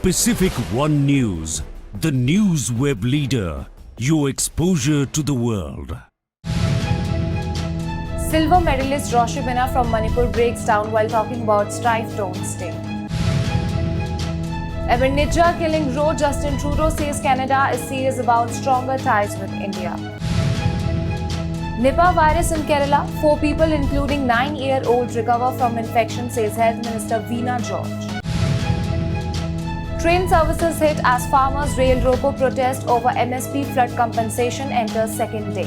Pacific One News, the news web leader, your exposure to the world. Silver medalist Roshibina from Manipur breaks down while talking about strife-torn state. Amid Nipah killing row, Justin Trudeau says Canada is serious about stronger ties with India. Nipah virus in Kerala, 4 people including 9-year-old recover from infection, says Health Minister Veena George. Train services hit as farmers' rail roko protest over MSP flood compensation enters second day.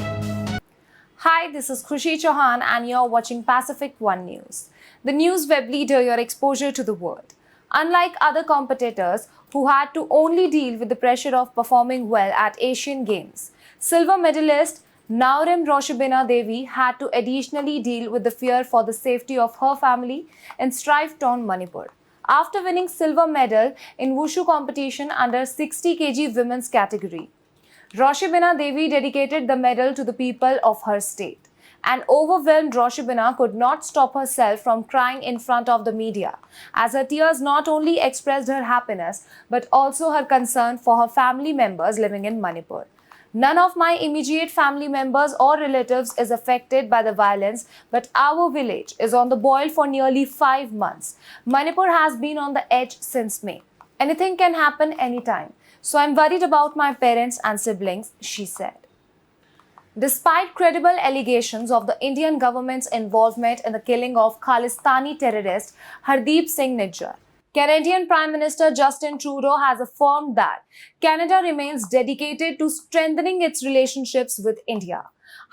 Hi, this is Khushi Chauhan and you're watching Pacific One News, the news web leader, your exposure to the world. Unlike other competitors who had to only deal with the pressure of performing well at Asian Games, silver medalist Naurem Roshibina Devi had to additionally deal with the fear for the safety of her family in strife-torn Manipur. After winning silver medal in wushu competition under 60 kg women's category, Roshibina Devi dedicated the medal to the people of her state. An overwhelmed Roshibina could not stop herself from crying in front of the media, as her tears not only expressed her happiness but also her concern for her family members living in Manipur. None of my immediate family members or relatives is affected by the violence, but our village is on the boil for nearly 5 months. Manipur has been on the edge since May. Anything can happen anytime. So I'm worried about my parents and siblings, she said. Despite credible allegations of the Indian government's involvement in the killing of Khalistani terrorist Hardeep Singh Nijjar, Canadian Prime Minister Justin Trudeau has affirmed that Canada remains dedicated to strengthening its relationships with India.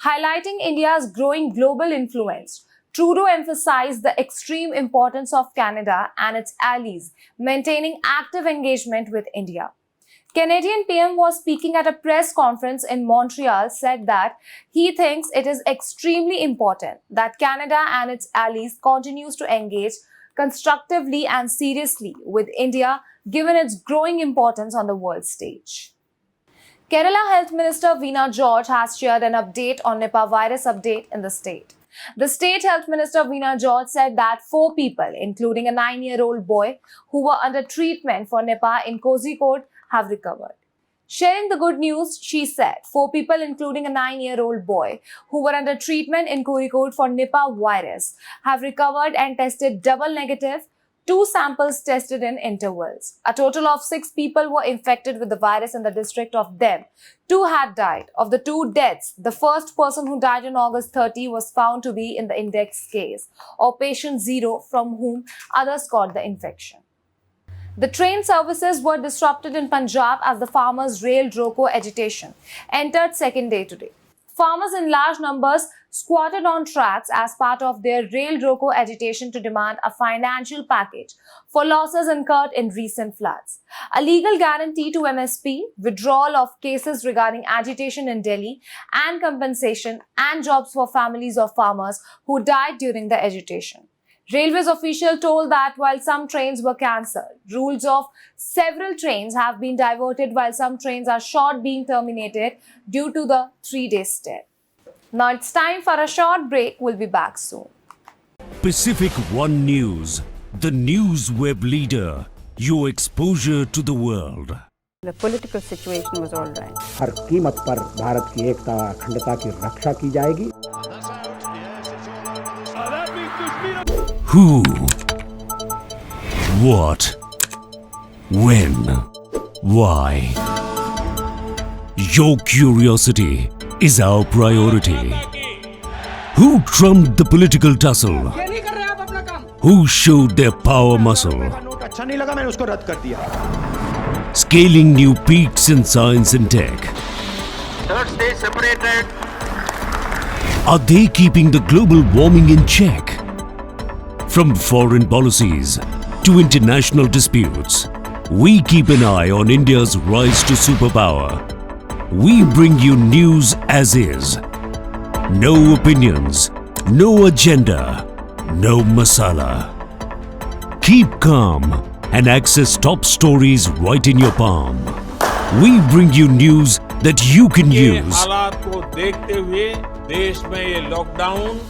Highlighting India's growing global influence, Trudeau emphasized the extreme importance of Canada and its allies maintaining active engagement with India. Canadian PM was speaking at a press conference in Montreal, said that he thinks it is extremely important that Canada and its allies continues to engage constructively and seriously with India, given its growing importance on the world stage. Kerala Health Minister Veena George has shared an update on Nipah virus update in the state. The State Health Minister Veena George said that 4 people, including a 9-year-old boy who were under treatment for Nipah in Kozhikode, have recovered. Sharing the good news, she said 4 people, including a 9-year-old boy who were under treatment in Kozhikode for Nipah virus, have recovered and tested double negative. 2 samples tested in intervals. A total of 6 people were infected with the virus in the district. Of them, 2 had died. Of the 2 deaths, the first person who died on August 30 was found to be in the index case, or patient 0, from whom others caught the infection. The train services were disrupted in Punjab as the farmers' rail roko agitation entered second day today. Farmers in large numbers squatted on tracks as part of their rail roko agitation to demand a financial package for losses incurred in recent floods, a legal guarantee to MSP, withdrawal of cases regarding agitation in Delhi, and compensation and jobs for families of farmers who died during the agitation. Railways officials told that while some trains were cancelled, routes of several trains have been diverted, while some trains are short being terminated due to the 3-day stay. Now it's time for a short break. We'll be back soon. Pacific One News, the news web leader, your exposure to the world. The political situation was all right. हर कीमत पर भारत की एकता अखंडता की रक्षा की जाएगी. Who? What? When? Why? Your curiosity is our priority. Who trumped the political tussle? Who showed their power muscle? Scaling new peaks in science and tech. Third stage separated. Are they keeping the global warming in check? From foreign policies to international disputes, we keep an eye on India's rise to superpower. We bring you news as is. No opinions, no agenda, no masala. Keep calm and access top stories right in your palm. We bring you news that you can use. हालात को देखते हुए देश में ये lockdown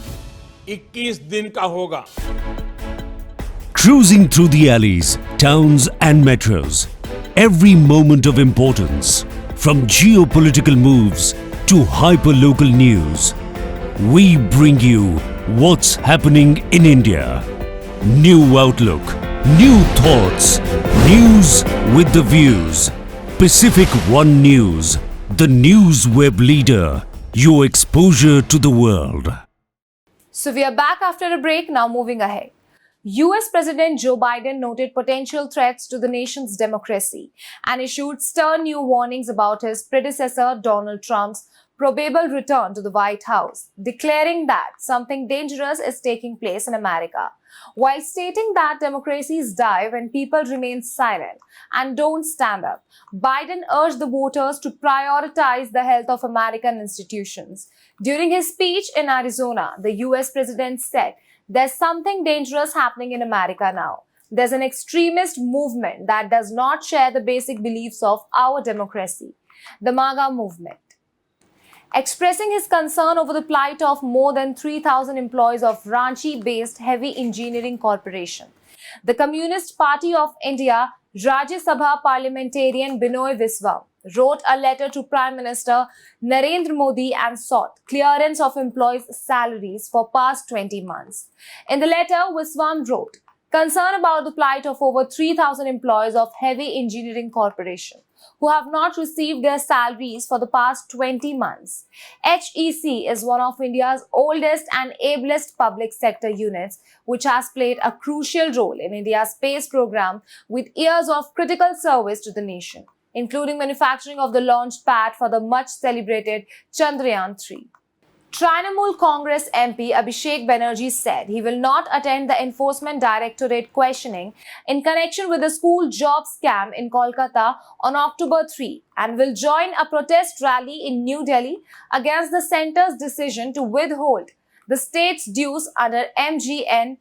21 दिन का होगा. Cruising through the alleys, towns and metros, every moment of importance, from geopolitical moves to hyperlocal news, we bring you what's happening in India. New outlook, new thoughts, news with the views. Pacific One News, the news web leader, your exposure to the world. So we are back after a break, now moving ahead. US President Joe Biden noted potential threats to the nation's democracy and issued stern new warnings about his predecessor Donald Trump's probable return to the White House, declaring that something dangerous is taking place in America, while stating that democracies die when people remain silent and don't stand up. Biden urged the voters to prioritize the health of American institutions. During his speech in Arizona, the US president said, "There's something dangerous happening in America now. There's an extremist movement that does not share the basic beliefs of our democracy, the MAGA movement." Expressing his concern over the plight of more than 3,000 employees of Ranchi-based Heavy Engineering Corporation, the Communist Party of India Rajya Sabha parliamentarian Binoy Viswam wrote a letter to Prime Minister Narendra Modi and sought clearance of employees' salaries for past 20 months. In the letter, Viswam wrote, "Concern about the plight of over 3,000 employees of Heavy Engineering Corporation who have not received their salaries for the past 20 months. HEC is one of India's oldest and ablest public sector units, which has played a crucial role in India's space program with years of critical service to the nation, including manufacturing of the launch pad for the much celebrated Chandrayaan-3. Trinamool Congress MP Abhishek Banerjee said he will not attend the Enforcement Directorate questioning in connection with the school job scam in Kolkata on October 3 and will join a protest rally in New Delhi against the centre's decision to withhold the state's dues under MGNREGA,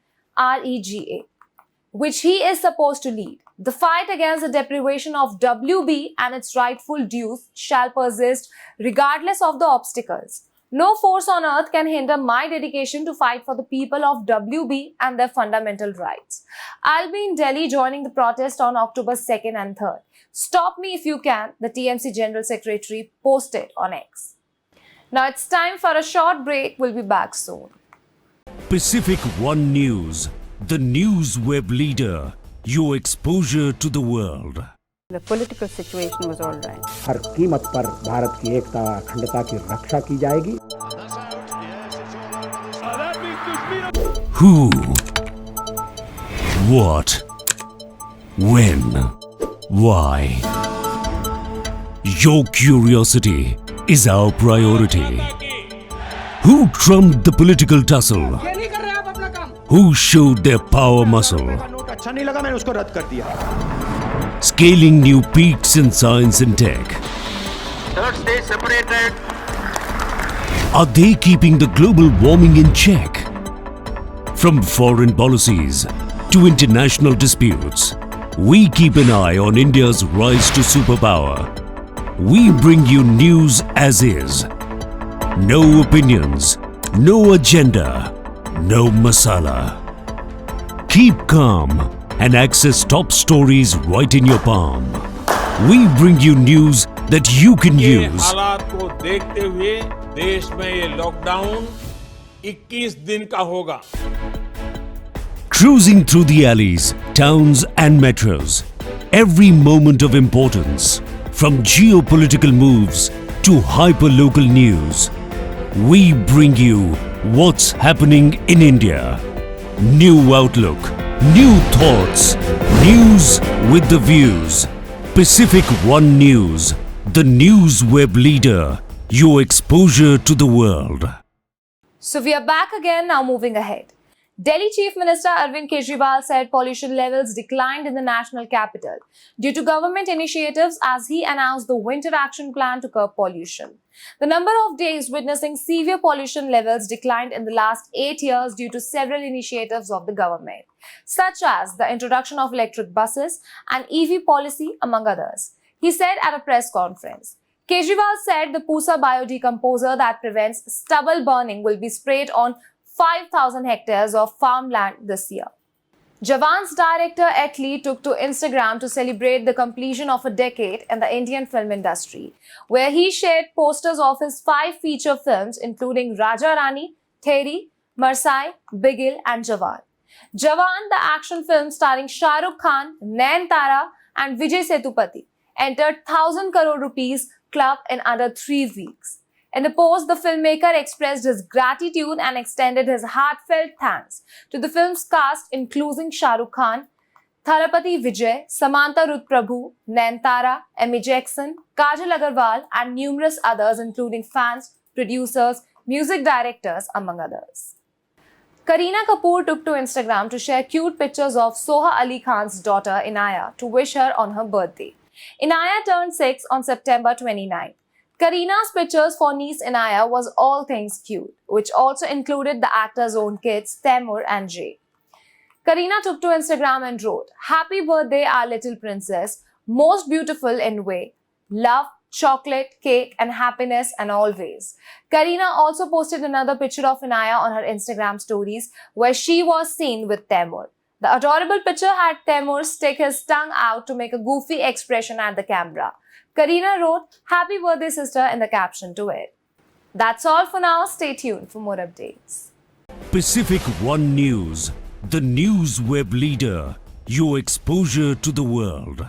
which he is supposed to lead. The fight against the deprivation of WB and its rightful dues shall persist regardless of the obstacles. No force on earth can hinder my dedication to fight for the people of WB and their fundamental rights. I'll be in Delhi joining the protest on October 2nd and 3rd. Stop me if you can," the TMC General Secretary posted on X. Now it's time for a short break. We'll be back soon. Pacific One News, the news web leader, your exposure to the world. The political situation was all right. हर कीमत पर भारत की एकता अखंडता की रक्षा की जाएगी। Who? What? When? Why? Your curiosity is our priority. Who trumped the political tussle? Who showed their power muscle? अच्छा नहीं लगा, मैंने उसको रद्द कर दिया। Scaling new peaks in science and tech. Third stage separated. Are they keeping the global warming in check? From foreign policies to international disputes, we keep an eye on India's rise to superpower. We bring you news as is. No opinions, no agenda, no masala. Keep calm and access top stories right in your palm. We bring you news that you can ये use. हालात को देखते हुए देश में ये lockdown 21 दिन का होगा। Cruising through the alleys, towns and metros. Every moment of importance, from geopolitical moves to hyperlocal news, we bring you what's happening in India. New outlook, new thoughts, news with the views. Pacific One News, the news web leader, your exposure to the world. So we are back again, now moving ahead. Delhi Chief Minister Arvind Kejriwal said pollution levels declined in the national capital due to government initiatives as he announced the Winter Action Plan to curb pollution. The number of days witnessing severe pollution levels declined in the last 8 years due to several initiatives of the government, such as the introduction of electric buses and EV policy, among others. He said at a press conference. Kejriwal said the Pusa biodecomposer that prevents stubble burning will be sprayed on 5,000 hectares of farmland this year. Jawan's director Lee took to Instagram to celebrate the completion of a decade in the Indian film industry, where he shared posters of his 5 feature films including Raja Rani, Theri, Marsai, Bigil and Jawan. Jawan, the action film starring Shah Rukh Khan, Nayanthara and Vijay Sethupathi, entered 1,000 crore rupees club in under 3 weeks. In the post, the filmmaker expressed his gratitude and extended his heartfelt thanks to the film's cast including Shah Rukh Khan, Thalapathy Vijay, Samantha Ruth Prabhu, Nayanthara, Emmy Jackson, Kajal Agarwal and numerous others including fans, producers, music directors among others. Kareena Kapoor took to Instagram to share cute pictures of Soha Ali Khan's daughter Inaya to wish her on her birthday. Inaya turned 6 on September 29. Kareena's pictures for niece Inaya was all things cute, which also included the actor's own kids, Taimur and Jay. Kareena took to Instagram and wrote, "Happy birthday, our little princess, most beautiful in way. Love, chocolate, cake and happiness and always." Kareena also posted another picture of Inaya on her Instagram stories where she was seen with Taimur. The adorable picture had Taimur stick his tongue out to make a goofy expression at the camera. Kareena wrote, "Happy birthday sister" in the caption to it. That's all for now. Stay tuned for more updates. Pacific One News, the news web leader, your exposure to the world.